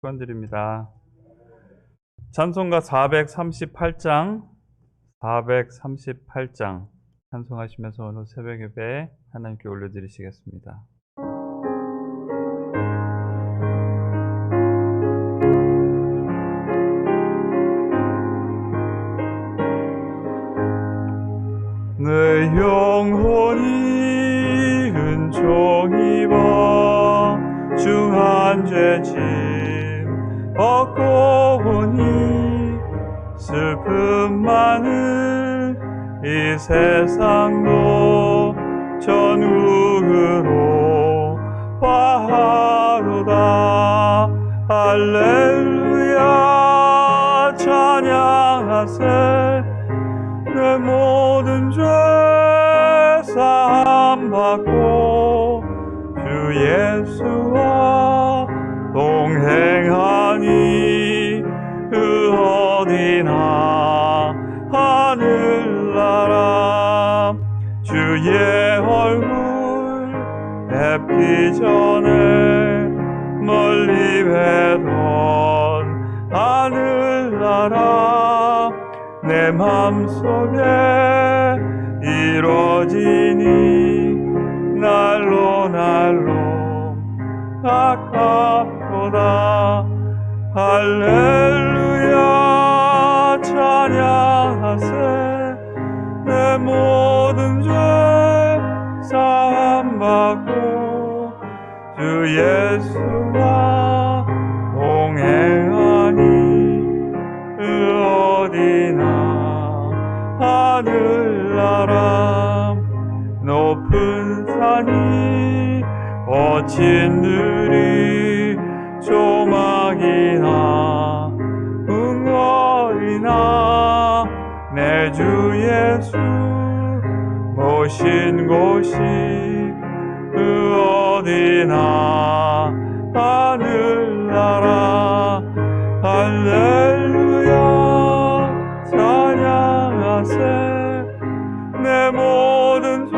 축원드립니다. 찬송가 438장 찬송하시면서 오늘 새벽 예배 하나님께 올려드리시겠습니다. 내 영혼이 은총 입어 중한 죄짐 벗고 오니 슬픔 많은 이 세상도 천국으로 화하로다. 할렐루야 찬양하세. 내 모든 죄 사함 받고 주 예수와 동행하니 그 어디나 하늘나라. 주의 얼굴 뵙기 전에 멀리 뵈던 하늘나라 내 맘속에 이루어지니 날로 가깝도다. 할렐루야 찬양하세. 내 모든 죄 사함 받고 주 예수와 동행하니 그 어디나 하늘나라. 높은 산이 거친 들이 조막이나 응어리나 내 주 예수 모신 곳이 그 어디나 하늘나라. 할렐루야 찬양하세. 내 모든 죄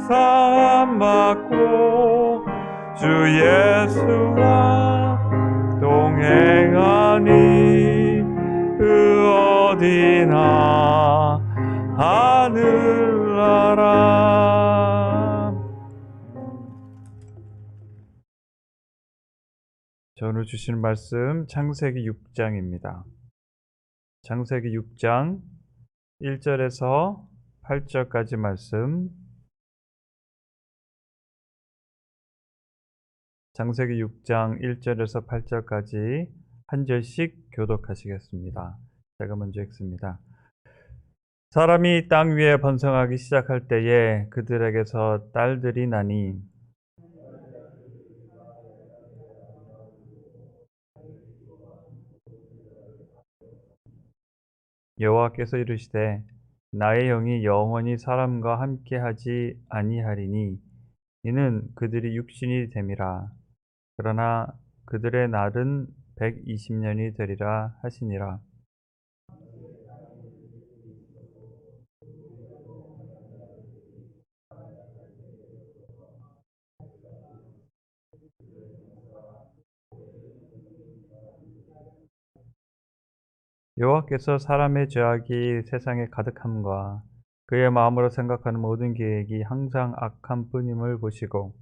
사함 받고 주 예수와 동행하니 그 어디나 하늘나라. 자, 오늘 주시는 말씀 창세기 6장입니다. 창세기 6장 1절에서 8절까지 말씀. 창세기 6장 1절에서 8절까지 한 절씩 교독하시겠습니다. 제가 먼저 읽습니다. 사람이 땅 위에 번성하기 시작할 때에 그들에게서 딸들이 나니 여호와께서 이르시되 나의 영이 영원히 사람과 함께하지 아니하리니 이는 그들이 육신이 됨이라. 그러나 그들의 날은 120년이 되리라 하시니라. 여호와께서 사람의 죄악이 세상에 가득함과 그의 마음으로 생각하는 모든 계획이 항상 악한 뿐임을 보시고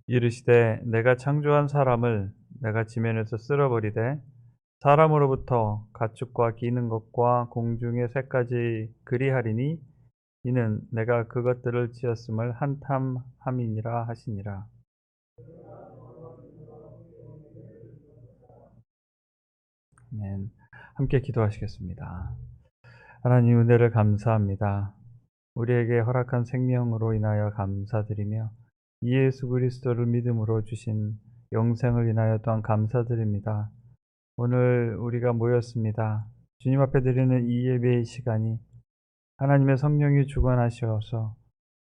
이르시되 내가 창조한 사람을 내가 지면에서 쓸어버리되 사람으로부터 가축과 기는 것과 공중의 새까지 그리하리니 이는 내가 그것들을 지었음을 한탄함이니라 하시니라. 아멘. 함께 기도하시겠습니다. 하나님 은혜를 감사합니다. 우리에게 허락한 생명으로 인하여 감사드리며 예수 그리스도를 믿음으로 주신 영생을 인하여 또한 감사드립니다. 오늘 우리가 모였습니다. 주님 앞에 드리는 이 예배의 시간이 하나님의 성령이 주관하셔서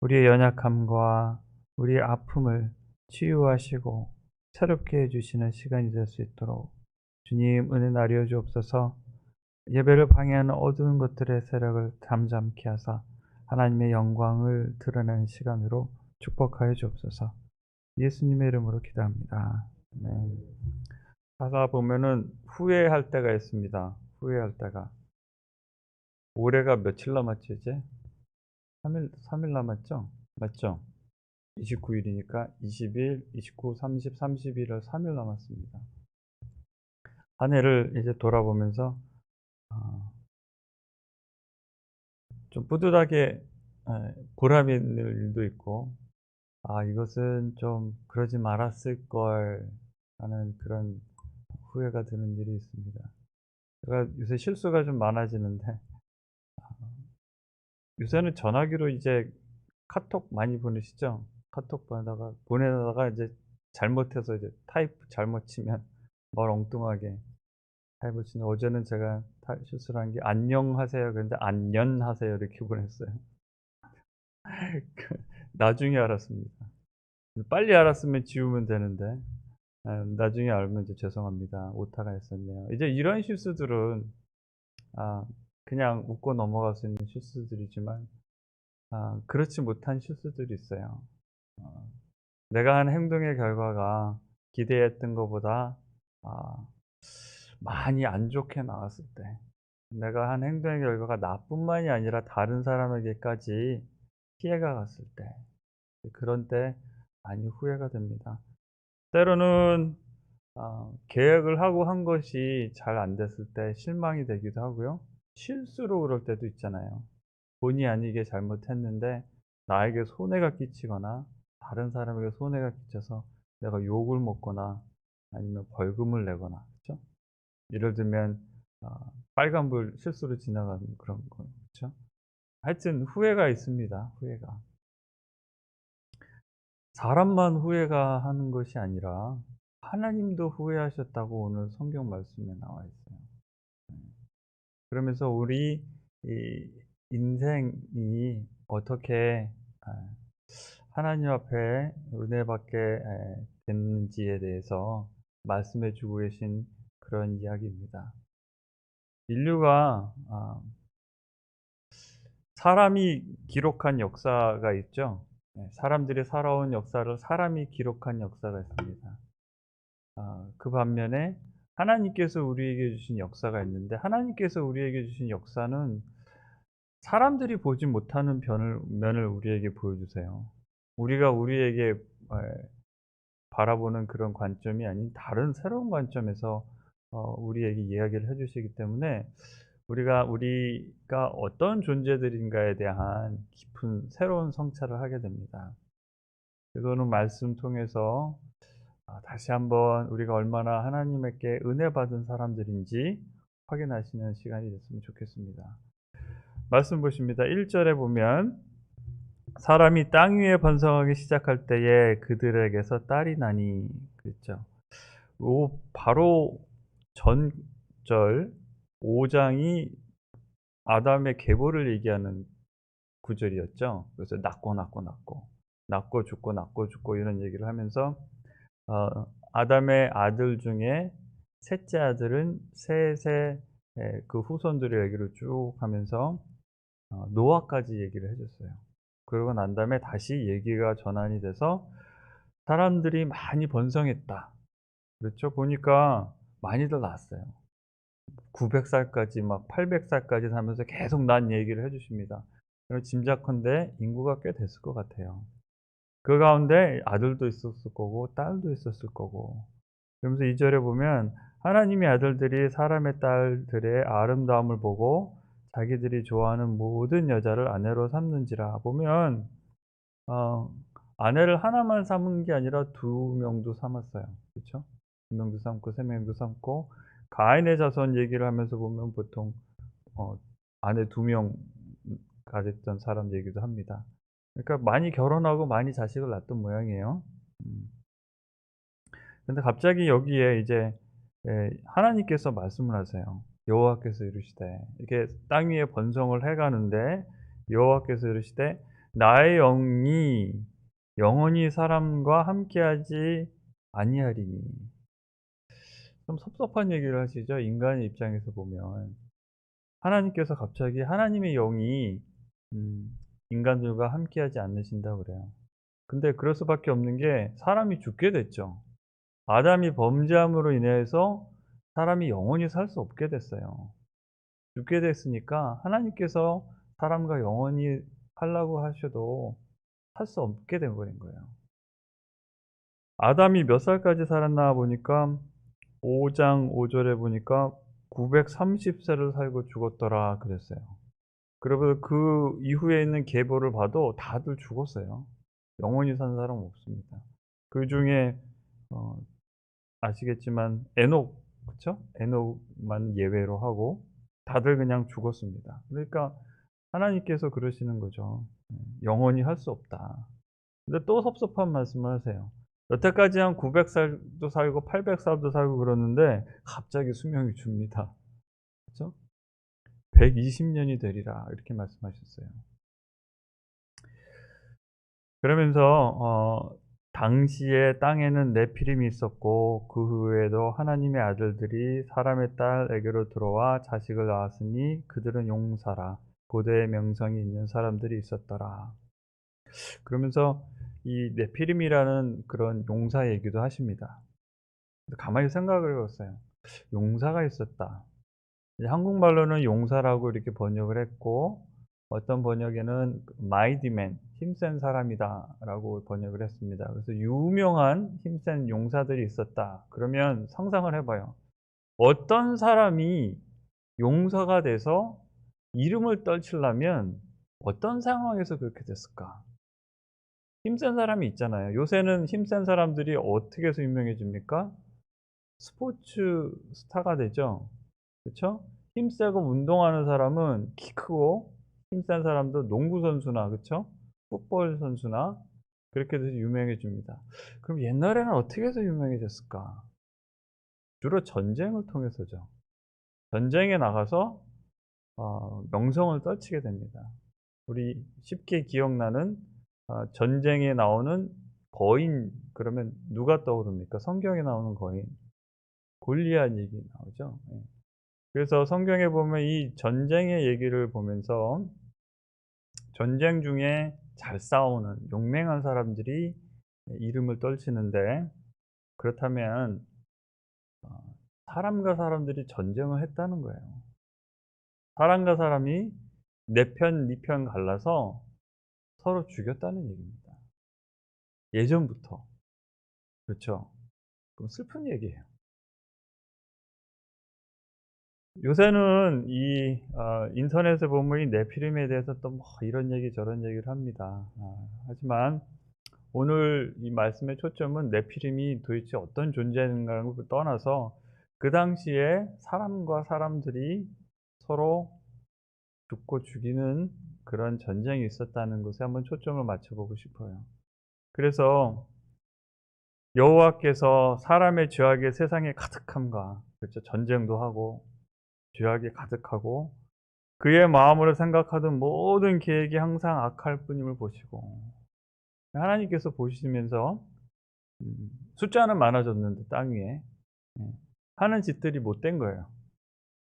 우리의 연약함과 우리의 아픔을 치유하시고 새롭게 해주시는 시간이 될 수 있도록 주님 은혜 나려 주옵소서. 예배를 방해하는 어두운 것들의 세력을 잠잠케 하사 하나님의 영광을 드러내는 시간으로 축복하여 주옵소서. 예수님의 이름으로 기도합니다. 네. 하다 보면은 후회할 때가 있습니다. 후회할 때가. 올해가 며칠 남았지 이제? 3일 남았죠? 맞죠? 29일이니까 20일, 29, 30, 31일 3일 남았습니다. 한 해를 이제 돌아보면서 아 좀 뿌듯하게 보람 있는 일도 있고 '아 이것은 좀 그러지 말았을 걸.' 하는 그런 후회가 드는 일이 있습니다. 제가 요새 실수가 좀 많아지는데 요새는 전화기로 이제 카톡 많이 보내시죠? 카톡 보내다가 이제 잘못해서 이제 타입 잘못 치면 말 엉뚱하게 타입을 치는데 어제는 제가 실수를 한 게 "안녕하세요." 그랬는데 "안녕하세요." 이렇게 보냈어요. 그 나중에 알았습니다. 빨리 알았으면 지우면 되는데 나중에 알면 이제 "죄송합니다. 오타가 있었네요." 이제 이런 실수들은 아 그냥 웃고 넘어갈 수 있는 실수들이지만 그렇지 못한 실수들이 있어요. 어 내가 한 행동의 결과가 기대했던 것보다 아 많이 안 좋게 나왔을 때 내가 한 행동의 결과가 나뿐만이 아니라 다른 사람에게까지 피해가 갔을 때 그런 때 많이 후회가 됩니다. 때로는 계획을 하고 한 것이 잘 안 됐을 때 실망이 되기도 하고요. 실수로 그럴 때도 있잖아요. 본의 아니게 잘못했는데 나에게 손해가 끼치거나 다른 사람에게 손해가 끼쳐서 내가 욕을 먹거나 아니면 벌금을 내거나 그죠? 예를 들면 빨간불 실수로 지나가는 그런 거 그쵸? 하여튼 후회가 있습니다, 후회가. 사람만 후회가 하는 것이 아니라 하나님도 후회하셨다고 오늘 성경 말씀에 나와 있어요. 그러면서 우리 이 인생이 어떻게 하나님 앞에 은혜받게 됐는지에 대해서 말씀해 주고 계신 그런 이야기입니다. 인류가 사람이 기록한 역사가 있죠. 사람들이 살아온 역사를 사람이 기록한 역사가 있습니다. 그 반면에 하나님께서 우리에게 주신 역사가 있는데 하나님께서 우리에게 주신 역사는 사람들이 보지 못하는 면을 우리에게 보여주세요. 우리가 우리에게 바라보는 그런 관점이 아닌 다른 새로운 관점에서 우리에게 이야기를 해 주시기 때문에 우리가 어떤 존재들인가에 대한 깊은 새로운 성찰을 하게 됩니다. 그거는 말씀 통해서 다시 한번 우리가 얼마나 하나님께 은혜 받은 사람들인지 확인하시는 시간이 됐으면 좋겠습니다. 말씀 보십니다. 1 절에 보면 "사람이 땅 위에 번성하기 시작할 때에 그들에게서 딸이 나니." 그랬죠. 바로 전절 5 장이 아담의 계보를 얘기하는 구절이었죠. 그래서 낳고 죽고 낳고 죽고 이런 얘기를 하면서 아담의 아들 중에 셋째 아들은 셋의 그 후손들의 얘기를 쭉 하면서 노아까지 얘기를 해 줬어요. 그러고 난 다음에 다시 얘기가 전환이 돼서 "사람들이 많이 번성했다." 그렇죠. 보니까 많이들 낳았어요. 900 살까지 막 800 살까지 살면서 계속 난 얘기를 해 주십니다. 그럼 짐작컨대 인구가 꽤 됐을 것 같아요. 그 가운데 아들도 있었을 거고 딸도 있었을 거고. 그러면서 2 절에 보면 하나님의 아들들이 사람의 딸들의 아름다움을 보고 자기들이 좋아하는 모든 여자를 아내로 삼는지라. 보면 어 아내를 하나만 삼은 게 아니라 두 명도 삼았어요. 그쵸? 두 명도 삼고 세 명도 삼고 가인의 자손 얘기를 하면서 보면 보통 어 아내 두 명 가졌던 사람 얘기도 합니다. 그러니까 많이 결혼하고 많이 자식을 낳았던 모양이에요. 음. 근데 갑자기 여기에 이제 하나님께서 말씀을 하세요. 여호와께서 이르시되 이렇게 땅 위에 번성을 해 가는데 여호와께서 이르시되 나의 영이 영원히 사람과 함께하지 아니하리니. 좀 섭섭한 얘기를 하시죠. 인간의 입장에서 보면. 하나님께서 갑자기 하나님의 영이 음 인간들과 함께하지 않으신다고 그래요. 근데 그럴 수밖에 없는 게 사람이 죽게 됐죠. 아담이 범죄함으로 인해서 사람이 영원히 살 수 없게 됐어요. 죽게 됐으니까 하나님께서 사람과 영원히 살라고 하셔도 살 수 없게 돼 버린 거예요. 아담이 몇 살까지 살았나 보니까 5장 5 절에 보니까 930 세를 살고 죽었더라 그랬어요. 그러고 그 이후에 있는 계보를 봐도 다들 죽었어요. 영원히 산 사람은 없습니다. 그중에 어 아시겠지만 에녹, 그쵸? 에녹만 예외로 하고 다들 그냥 죽었습니다. 그러니까 하나님께서 그러시는 거죠. 영원히 할 수 없다. 근데 또 섭섭한 말씀을 하세요. 여태까지 한 900 살도 살고 800 살도 살고 그러는데 갑자기 수명이 줍니다. 그죠? 120 년이 되리라 이렇게 말씀하셨어요. 그러면서 당시에 땅에는 네피림이 있었고 그 후에도 하나님의 아들들이 사람의 딸에게로 들어와 자식을 낳았으니 그들은 용사라 고대의 명성이 있는 사람들이 있었더라. 그러면서 이 네피림이라는 그런 용사 얘기도 하십니다. 가만히 생각을 해 봤어요. 용사가 있었다. 이제 한국말로는 용사라고 이렇게 번역을 했고 어떤 번역에는 mighty man, 힘센 사람이다라고 번역을 했습니다. 그래서 유명한 힘센 용사들이 있었다. 그러면 상상을 해 봐요. 어떤 사람이 용사가 돼서 이름을 떨치려면 어떤 상황에서 그렇게 됐을까? 힘센 사람이 있잖아요. 요새는 힘센 사람들이 어떻게 해서 유명해집니까? 스포츠 스타가 되죠. 그쵸? 힘세고 운동하는 사람은 키 크고 힘센 사람도 농구 선수나 그쵸? 풋볼 선수나 그렇게 돼서 유명해집니다. 그럼 옛날에는 어떻게 해서 유명해졌을까? 주로 전쟁을 통해서죠. 전쟁에 나가서 명성을 떨치게 됩니다. 우리 쉽게 기억나는 전쟁에 나오는 거인 그러면 누가 떠오릅니까? 성경에 나오는 거인. 골리앗 얘기 나오죠. 예. 그래서 성경에 보면 이 전쟁의 얘기를 보면서 전쟁 중에 잘 싸우는 용맹한 사람들이 이름을 떨치는데 그렇다면 사람과 사람들이 전쟁을 했다는 거예요. 사람과 사람이 내 편, 네 편 갈라서 서로 죽였다는 얘기입니다. 예전부터. 그렇죠. 그럼 슬픈 얘기예요. 요새는 이 인터넷에 보면 이 네피림에 대해서 또 뭐 이런 얘기 저런 얘기를 합니다. 하지만 오늘 이 말씀의 초점은 네피림이 도대체 어떤 존재인가를 떠나서 그 당시에 사람과 사람들이 서로 죽고 죽이는 그런 전쟁이 있었다는 것에 한번 초점을 맞춰보고 싶어요. 그래서 여호와께서 사람의 죄악의 세상에 가득함과 그렇죠. 전쟁도 하고 죄악이 가득하고 그의 마음으로 생각하던 모든 계획이 항상 악할 뿐임을 보시고 하나님께서 보시면서 숫자는 많아졌는데 땅 위에 예, 하는 짓들이 못된 거예요.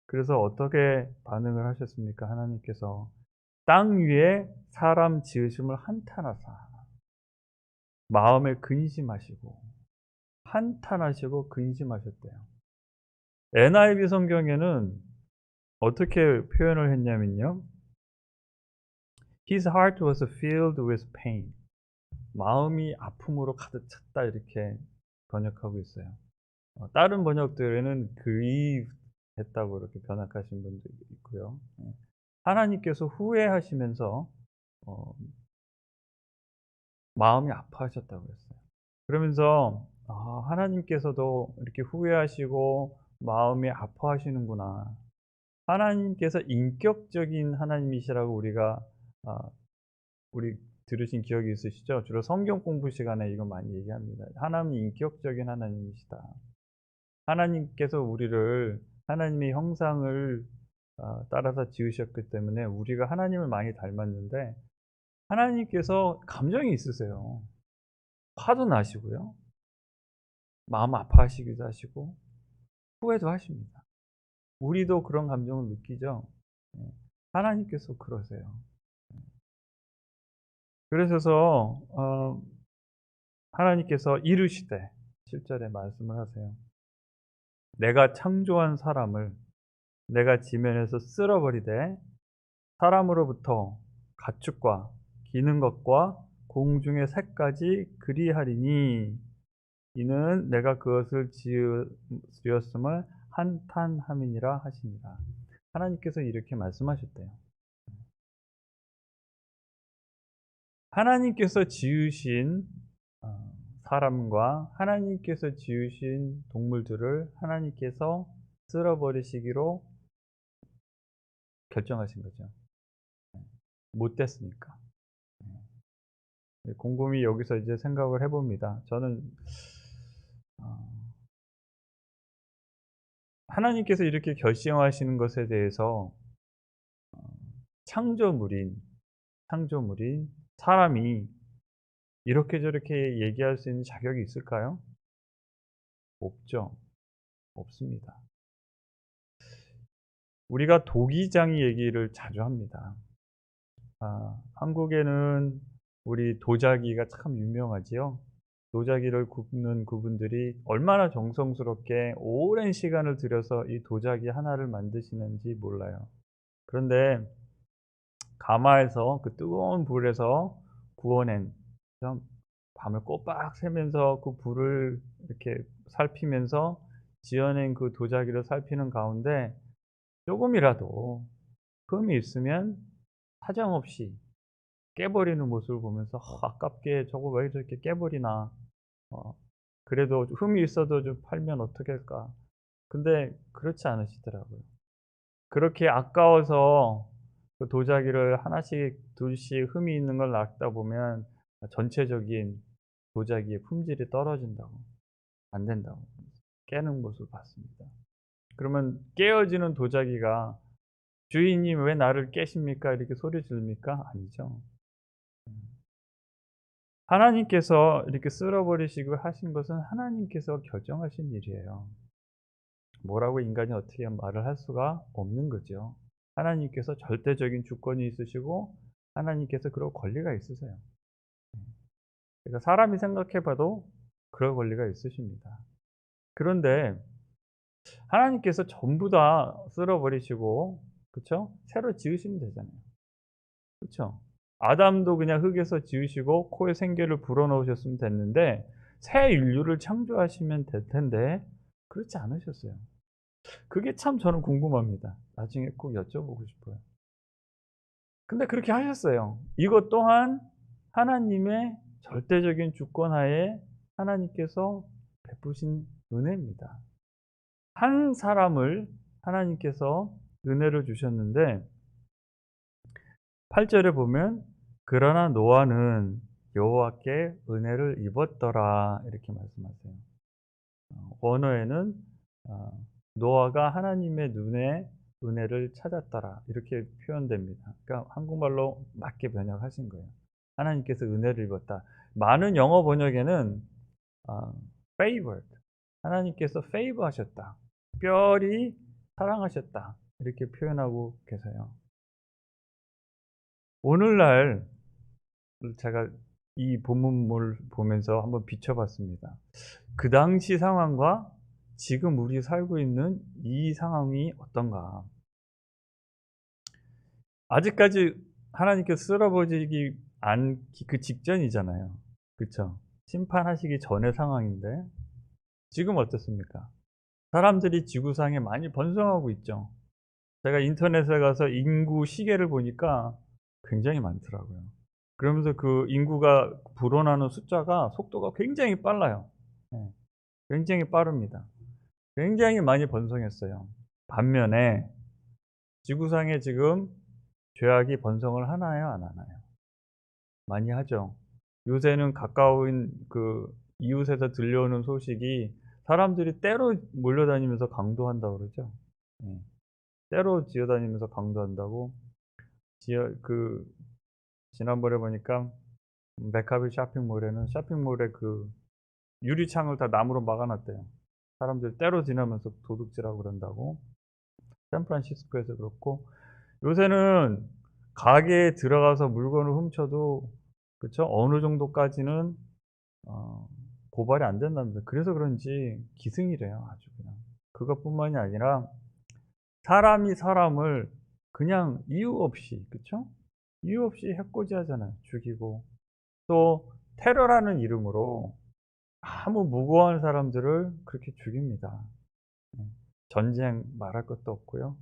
그래서 어떻게 반응을 하셨습니까? 하나님께서 땅 위에 사람 지으심을 한탄하사 마음에 근심하시고 한탄하시고 근심하셨대요. NIV 성경에는 어떻게 표현을 했냐면요. His heart was filled with pain. 마음이 아픔으로 가득 찼다 이렇게 번역하고 있어요. 다른 번역들에는 grieved 했다고 이렇게 번역하신 분도 있고요. 예. 하나님께서 후회하시면서 어 마음이 아파하셨다고 했어요. 그러면서 하나님께서도 이렇게 후회하시고 마음이 아파하시는구나. 하나님께서 인격적인 하나님이시라고 우리가 아 우리 들으신 기억이 있으시죠? 주로 성경 공부 시간에 이거 많이 얘기합니다. 하나님이 인격적인 하나님이시다. 하나님께서 우리를 하나님의 형상을 따라서 지으셨기 때문에 우리가 하나님을 많이 닮았는데 하나님께서 감정이 있으세요. 화도 나시고요. 마음 아파하시기도 하시고 후회도 하십니다. 우리도 그런 감정을 느끼죠. 예. 하나님께서 그러세요. 그러셔서 하나님께서 이르시되 7절에 말씀을 하세요. 내가 창조한 사람을 내가 지면에서 쓸어버리되 사람으로부터 가축과 기는 것과 공중의 새까지 그리하리니 이는 내가 그것을 지었음을 한탄함이니라 하시니라. 하나님께서 이렇게 말씀하셨대요. 하나님께서 지으신 사람과 하나님께서 지으신 동물들을 하나님께서 쓸어버리시기로 결정하신 거죠. 못 됐으니까. 곰곰이 여기서 이제 생각을 해봅니다. 저는 하나님께서 이렇게 결정하시는 것에 대해서 창조물인 사람이 이렇게 저렇게 얘기할 수 있는 자격이 있을까요? 없죠. 없습니다. 우리가 도기장이 얘기를 자주 합니다. 한국에는 우리 도자기가 참 유명하지요. 도자기를 굽는 그분들이 얼마나 정성스럽게 오랜 시간을 들여서 이 도자기 하나를 만드시는지 몰라요. 그런데 가마에서 그 뜨거운 불에서 구워낸 밤을 꼬박 새면서 그 불을 이렇게 살피면서 지어낸 그 도자기를 살피는 가운데 조금이라도 흠이 있으면 사정없이 깨버리는 모습을 보면서 아깝게 저거 왜 저렇게 깨버리나, 그래도 흠이 있어도 좀 팔면 어떻게 할까. 근데 그렇지 않으시더라고요. 그렇게 아까워서 그 도자기를 하나씩 둘씩 흠이 있는 걸 놔다 보면 전체적인 도자기의 품질이 떨어진다고, 안 된다고 깨는 모습을 봤습니다. 그러면 깨어지는 도자기가 "주인님 왜 나를 깨십니까?" 이렇게 소리 지릅니까? 아니죠. 하나님께서 이렇게 쓸어버리시고 하신 것은 하나님께서 결정하신 일이에요. 뭐라고 인간이 어떻게 말을 할 수가 없는 거죠. 하나님께서 절대적인 주권이 있으시고 하나님께서 그럴 권리가 있으세요. 그러니까 사람이 생각해 봐도 그럴 권리가 있으십니다. 그런데 하나님께서 전부 다 쓸어버리시고, 그쵸? 새로 지으시면 되잖아요. 그쵸? 아담도 그냥 흙에서 지으시고 코에 생기를 불어넣으셨으면 됐는데 새 인류를 창조하시면 될 텐데 그렇지 않으셨어요. 그게 참 저는 궁금합니다. 나중에 꼭 여쭤보고 싶어요. 근데 그렇게 하셨어요. 이것 또한 하나님의 절대적인 주권 하에 하나님께서 베푸신 은혜입니다. 한 사람을 하나님께서 은혜를 주셨는데 8절에 보면 그러나 노아는 여호와께 은혜를 입었더라 이렇게 말씀하세요. 원어에는 노아가 하나님의 눈에 은혜를 찾았더라 이렇게 표현됩니다. 그러니까 한국말로 맞게 번역하신 거예요. 하나님께서 은혜를 입었다. 많은 영어 번역에는 favored, 하나님께서 favor 하셨다, 특별히 사랑하셨다 이렇게 표현하고 계세요. 오늘날 제가 이 본문을 보면서 한번 비춰봤습니다. 그 당시 상황과 지금 우리 살고 있는 이 상황이 어떤가. 아직까지 하나님께서 쓸어버리기 않기 그 직전이잖아요. 그쵸? 심판하시기 전의 상황인데 지금 어떻습니까? 사람들이 지구상에 많이 번성하고 있죠. 제가 인터넷에 가서 인구 시계를 보니까 굉장히 많더라고요. 그러면서 그 인구가 불어나는 숫자가 속도가 굉장히 빨라요. 예, 굉장히 빠릅니다. 굉장히 많이 번성했어요. 반면에 지구상에 지금 죄악이 번성을 하나요, 안 하나요? 많이 하죠. 요새는 가까운 그 이웃에서 들려오는 소식이 사람들이 떼로 몰려다니면서 강도한다고 그러죠. 예. 떼로 지어다니면서 강도한다고. 그 지난번에 보니까 메카빌 쇼핑몰에는 쇼핑몰에 그 유리창을 다 나무로 막아 놨대요. 사람들이 떼로 지나면서 도둑질하고 그런다고. 샌프란시스코에서 그렇고, 요새는 가게에 들어가서 물건을 훔쳐도 그쵸? 어느 정도까지는 어 고발이 안 된답니다. 그래서 그런지 기승이래요 아주 그냥. 그것뿐만이 아니라 사람이 사람을 그냥 이유 없이 그쵸? 이유 없이 해코지하잖아요. 죽이고 또 테러라는 이름으로 아무 무고한 사람들을 그렇게 죽입니다. 예. 전쟁 말할 것도 없고요.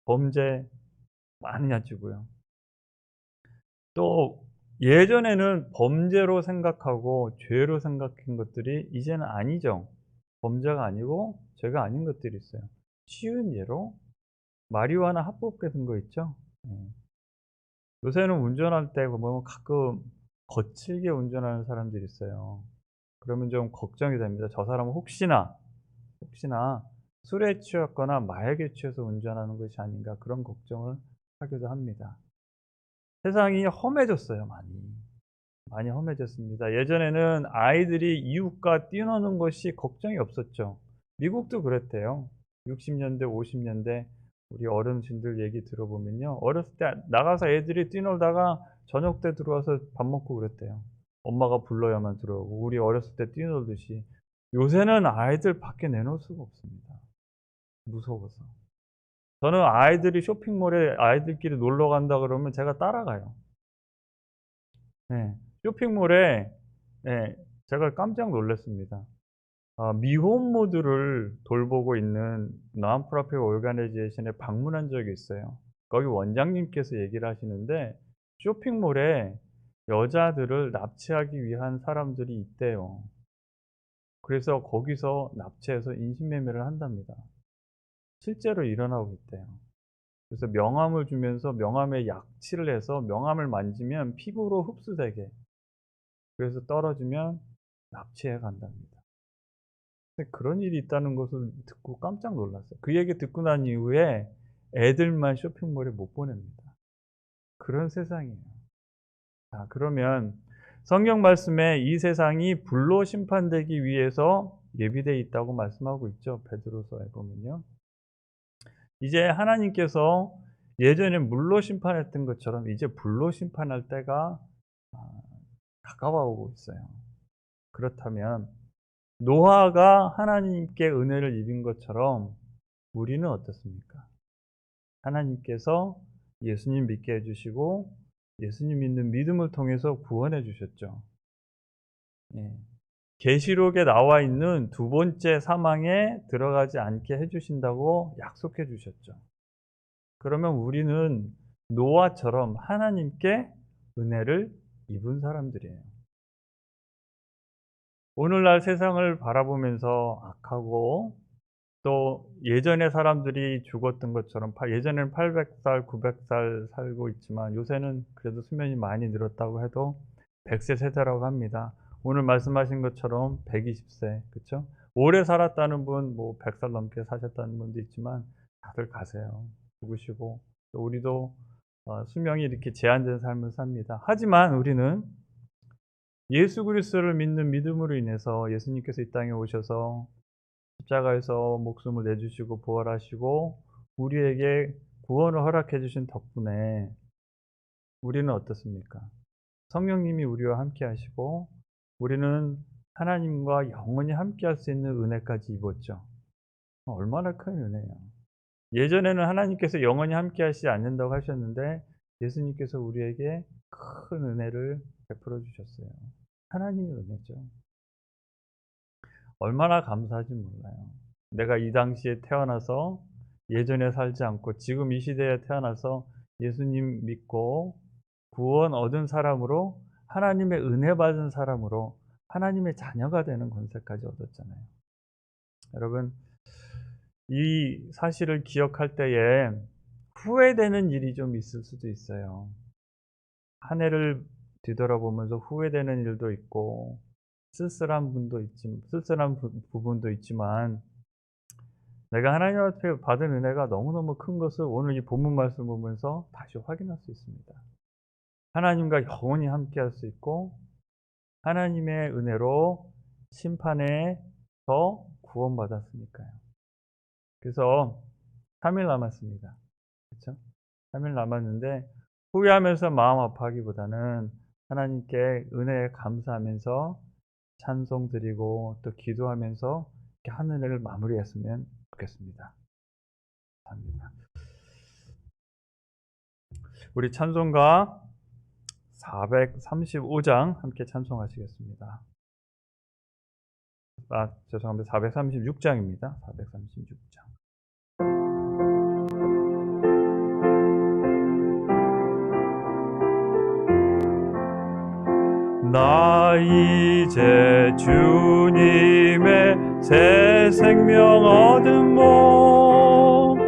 범죄 많이 잦고요. 또 예전에는 범죄로 생각하고 죄로 생각한 것들이 이제는 아니죠. 범죄가 아니고 죄가 아닌 것들이 있어요. 쉬운 예로 마리화나 합법화된 거 있죠. 예. 요새는 운전할 때 보면 가끔 거칠게 운전하는 사람들이 있어요. 그러면 좀 걱정이 됩니다. 저 사람은 혹시나 술에 취했거나 마약에 취해서 운전하는 것이 아닌가 그런 걱정을 하기도 합니다. 세상이 험해졌어요, 많이. 많이 험해졌습니다. 예전에는 아이들이 이웃과 뛰노는 것이 걱정이 없었죠. 미국도 그랬대요. 60 년대, 50 년대 우리 어르신들 얘기 들어보면요. 어렸을 때 나가서 애들이 뛰놀다가 저녁 때 들어와서 밥 먹고 그랬대요. 엄마가 불러야만 들어오고 우리 어렸을 때 뛰놀듯이. 요새는 아이들 밖에 내놓을 수가 없습니다, 무서워서. 저는 아이들이 쇼핑몰에 아이들끼리 놀러 간다 그러면 제가 따라가요. 예. 쇼핑몰에 예 제가 깜짝 놀랐습니다. 미혼모들을 돌보고 있는 non-profit organization에 방문한 적이 있어요. 거기 원장님께서 얘기를 하시는데 쇼핑몰에 여자들을 납치하기 위한 사람들이 있대요. 그래서 거기서 납치해서 인신매매를 한답니다. 실제로 일어나고 있대요. 그래서 명함을 주면서 명함에 약칠을 해서 명함을 만지면 피부로 흡수되게 그래서 떨어지면 납치해 간답니다. 근데 그런 일이 있다는 것을 듣고 깜짝 놀랐어요. 그 얘기 듣고 난 이후에 애들만 쇼핑몰에 못 보냅니다. 그런 세상이에요. 자, 그러면 성경 말씀에 이 세상이 불로 심판되기 위해서 예비되어 있다고 말씀하고 있죠. 베드로서에 보면요. 이제 하나님께서 예전에 물로 심판했던 것처럼 이제 불로 심판할 때가 아, 가까워 오고 있어요. 그렇다면 노아가 하나님께 은혜를 입은 것처럼 우리는 어떻습니까? 하나님께서 예수님 믿게 해주시고 예수님 믿는 믿음을 통해서 구원해 주셨죠. 예. 계시록에 나와 있는 두 번째 사망에 들어가지 않게 해주신다고 약속해 주셨죠. 그러면 우리는 노아처럼 하나님께 은혜를 입은 사람들이에요. 오늘날 세상을 바라보면서 악하고 또 예전에 사람들이 죽었던 것처럼 예전에는 800살, 900살 살고 있지만 요새는 그래도 수명이 많이 늘었다고 해도 100세 세대라고 합니다. 오늘 말씀하신 것처럼 120세, 그쵸? 오래 살았다는 분, 뭐 100살 넘게 사셨다는 분도 있지만 다들 가세요. 죽으시고 또 우리도 수명이 이렇게 제한된 삶을 삽니다. 하지만 우리는 예수 그리스도를 믿는 믿음으로 인해서 예수님께서 이 땅에 오셔서 십자가에서 목숨을 내주시고 부활하시고 우리에게 구원을 허락해 주신 덕분에 우리는 어떻습니까? 성령님이 우리와 함께 하시고 우리는 하나님과 영원히 함께 할 수 있는 은혜까지 입었죠. 얼마나 큰 은혜예요. 예전에는 하나님께서 영원히 함께 하시지 않는다고 하셨는데 예수님께서 우리에게 큰 은혜를 베풀어 주셨어요. 하나님의 은혜죠. 얼마나 감사한지 몰라요. 내가 이 당시에 태어나서 예전에 살지 않고 지금 이 시대에 태어나서 예수님 믿고 구원 얻은 사람으로 하나님의 은혜 받은 사람으로 하나님의 자녀가 되는 권세까지 얻었잖아요. 여러분, 이 사실을 기억할 때에 후회되는 일이 좀 있을 수도 있어요. 한 해를 뒤돌아보면서 후회되는 일도 있고 쓸쓸한 부분도 있지만 내가 하나님 앞에 받은 은혜가 너무너무 큰 것을 오늘 이 본문 말씀 보면서 다시 확인할 수 있습니다. 하나님과 영원히 함께할 수 있고 하나님의 은혜로 심판에서 구원받았으니까요. 그래서 3일 남았습니다. 그렇죠? 3일 남았는데 후회하면서 마음 아파하기보다는 하나님께 은혜에 감사하면서 찬송 드리고 또 기도하면서 이렇게 한 은혜를 마무리했으면 좋겠습니다. 감사합니다. 우리 찬송가 435장 함께 찬송하시겠습니다. 죄송합니다. 436장입니다. 436장. 나 이제 주님의 새 생명 얻은 몸,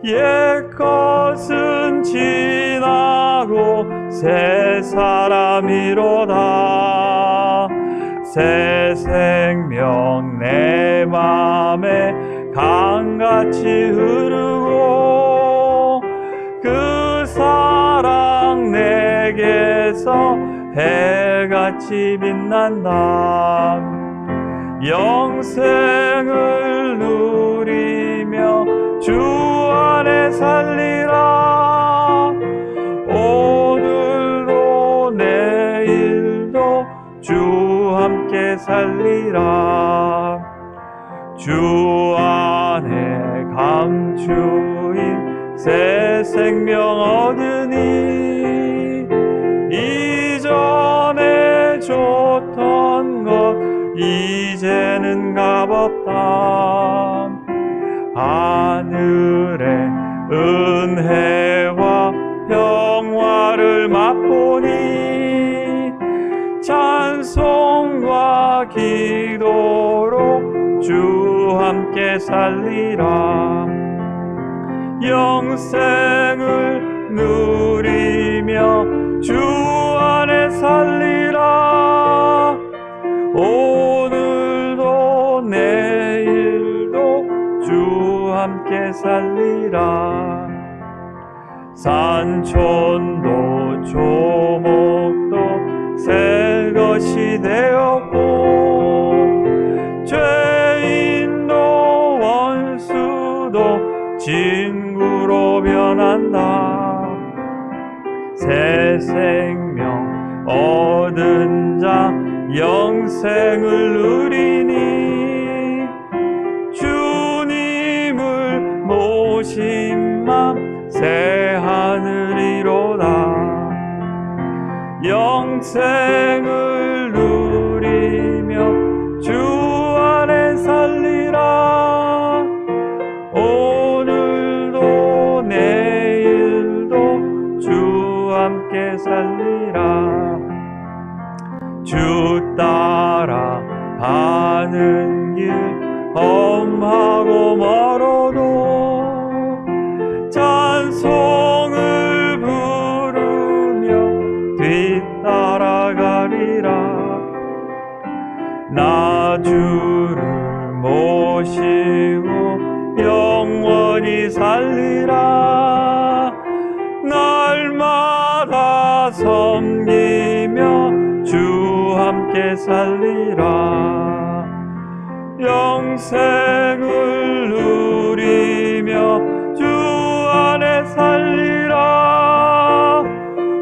옛것은 지나고 새 사람이로다. 새 생명 내 맘에 강같이 흐르고 그 사랑 내게서 해같이 빛난다. 영생을 누리며 주 안에 살리라. 오늘도 내일도 주 함께 살리라. 주 안에 감추인 새 생명 얻으니 이전에 줬던 것 이제는 값없다. 하늘의 은혜와 평화를 맛보니 찬송과 기도로 주 함께 살리라. 영생을 누리며 주 안에 살리라. 오늘도 내일도 주 함께 살리라. 산촌도 조목도 새 것이 되었고 죄인도 원수도 친구로 변한다. 새 생명 얻은 자 영생을 누리니 주님을 모신 맘 새 하늘이로다. 영생을 누리며 주 안에 살리라. 오늘도 내일도 주 함께 살리라. 주 따라 가는 길 험하고 멀어도 찬송을 부르며 뒤따라가리라. 나 주를 모시고 영원히 살리라. 날마다 섬기며 주 함께 살리라. 영생을 누리며 주 안에 살리라.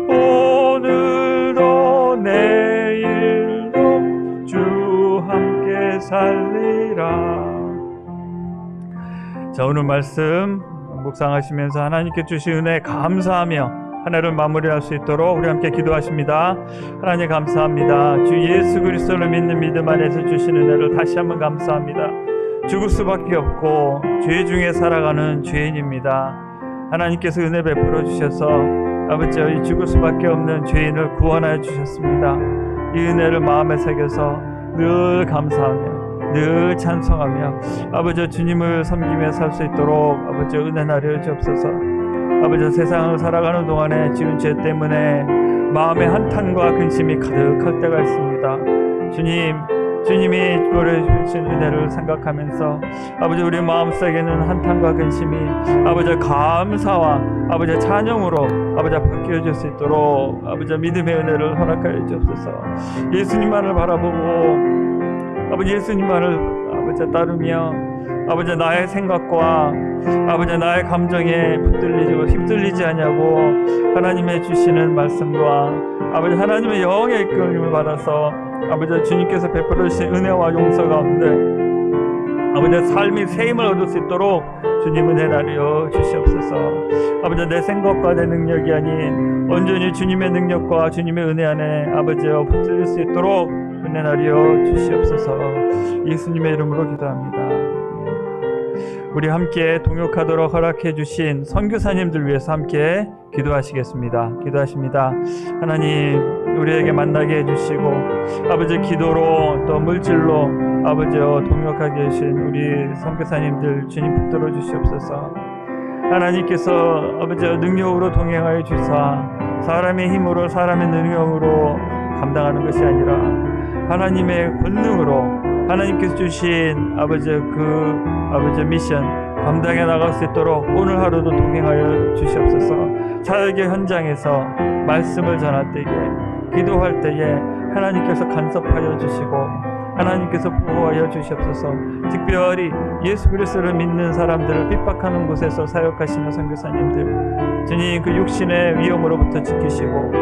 오늘도 내일도 주 함께 살리라. 자, 오늘 말씀 묵상하시면서 하나님께 주신 은혜 감사하며 한 해를 마무리할 수 있도록 우리 함께 기도하십니다. 하나님 감사합니다. 주 예수 그리스도를 믿는 믿음 안에서 주신 은혜를 다시 한번 감사합니다. 죽을 수밖에 없고 죄 중에 살아가는 죄인입니다. 하나님께서 은혜 베풀어 주셔서 아버지 이 죽을 수밖에 없는 죄인을 구원하여 주셨습니다. 이 은혜를 마음에 새겨서 늘 감사하며 늘 찬송하며 아버지 주님을 섬기며 살 수 있도록 아버지 은혜 나려 주옵소서. 아버지 세상을 살아가는 동안에 지은 죄 때문에 마음에 한탄과 근심이 가득할 때가 있습니다. 주님이 보내주신 은혜를 생각하면서 아버지 우리 마음속에는 한탄과 근심이 아버지 감사와 아버지 찬양으로 아버지 바뀌어질 수 있도록 아버지 믿음의 은혜를 허락하여 주옵소서. 예수님만을 바라보고 아버지 예수님만을 아버지 따르며 아버지 나의 생각과 아버지 나의 감정에 휩들리지 아니하고 하나님의 주시는 말씀과 아버지 하나님의 영의 이끌림을 받아서 아버지 주님께서 베풀어 주신 은혜와 용서 가운데 아버지 삶이 새 힘을 얻을 수 있도록 주님 은혜 나려 주시옵소서. 아버지 내 생각과 내 능력이 아닌 온전히 주님의 능력과 주님의 은혜 안에 아버지여 붙들 수 있도록 은혜 나려 주시옵소서. 예수님의 이름으로 기도합니다. 우리 함께 동역하도록 허락해 주신 선교사님들 위해서 함께 기도하시겠습니다. 기도하십니다. 하나님 우리에게 만나게 해주시고 아버지 기도로 또 물질로 아버지여 동역하게 해주신 우리 선교사님들 주님 붙들어 주시옵소서. 하나님께서 아버지여 능력으로 동행하여 주사 사람의 힘으로 사람의 능력으로 감당하는 것이 아니라 하나님의 권능으로 하나님께서 주신 아버지의 아버지의 미션 감당해 나갈 수 있도록 오늘 하루도 동행하여 주시옵소서. 사역의 현장에서 말씀을 전할 때에 기도할 때에 하나님께서 간섭하여 주시고 하나님께서 보호하여 주시옵소서. 특별히 예수 그리스도를 믿는 사람들을 핍박하는 곳에서 사역하시는 선교사님들 주님 그 육신의 위험으로부터 지키시고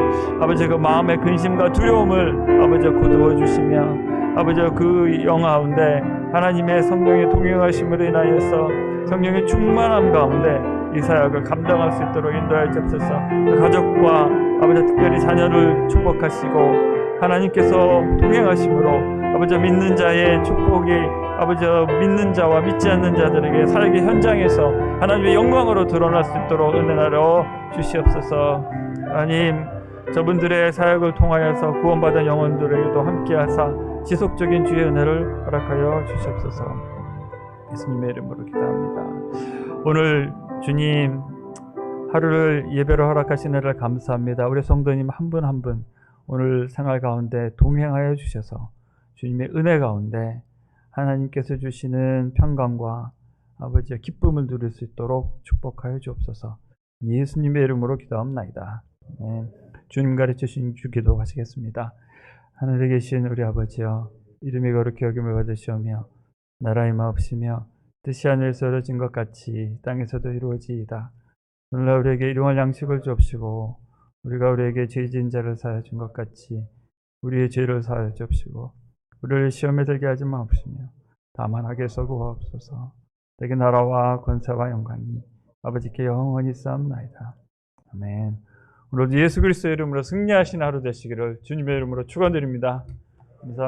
아버지 그 마음의 근심과 두려움을 아버지 거두어 주시며 아버지 그 영가운데 하나님의 성령의 동행하심으로 인하여서 성령의 충만함 가운데 이 사역을 감당할 수 있도록 인도하여 주옵소서. 그 가족과 아버지 특별히 자녀를 축복하시고 하나님께서 동행하심으로 아버지 믿는 자의 축복이 아버지 믿는 자와 믿지 않는 자들에게 사역의 현장에서 하나님의 영광으로 드러날 수 있도록 은혜 나려 주시옵소서. 하나님 저분들의 사역을 통하여서 구원받은 영혼들에게도 함께하사 지속적인 주의 은혜를 허락하여 주시옵소서. 예수님의 이름으로 기도합니다. 오늘 주님 하루를 예배로 허락하신 은혜를 감사합니다. 우리 성도님 한 분 한 분 오늘 생활 가운데 동행하여 주셔서 주님의 은혜 가운데 하나님께서 주시는 평강과 아버지의 기쁨을 누릴 수 있도록 축복하여 주옵소서. 예수님의 이름으로 기도합나이다. 주님 가르치신 주 기도하시겠습니다. 하늘에 계신 우리 아버지여 이름이 거룩히 여김을 받으시오며 나라의 마옵시며 뜻이 하늘에서 이루어진 것 같이 땅에서도 이루어지이다. 오늘날 우리에게 일용할 양식을 주옵시고 우리가 우리에게 죄 지은 자를 사하여 준 것 같이 우리의 죄를 사하여 주옵시고 우리를 시험에 들게 하지 마옵시며 다만 악에서 구하옵소서. 내게 나라와 권세와 영광이 아버지께 영원히 쌓옵나이다. 아멘. 오늘도 예수 그리스도의 이름으로 승리하신 하루 되시기를 주님의 이름으로 축원드립니다. 감사합니다.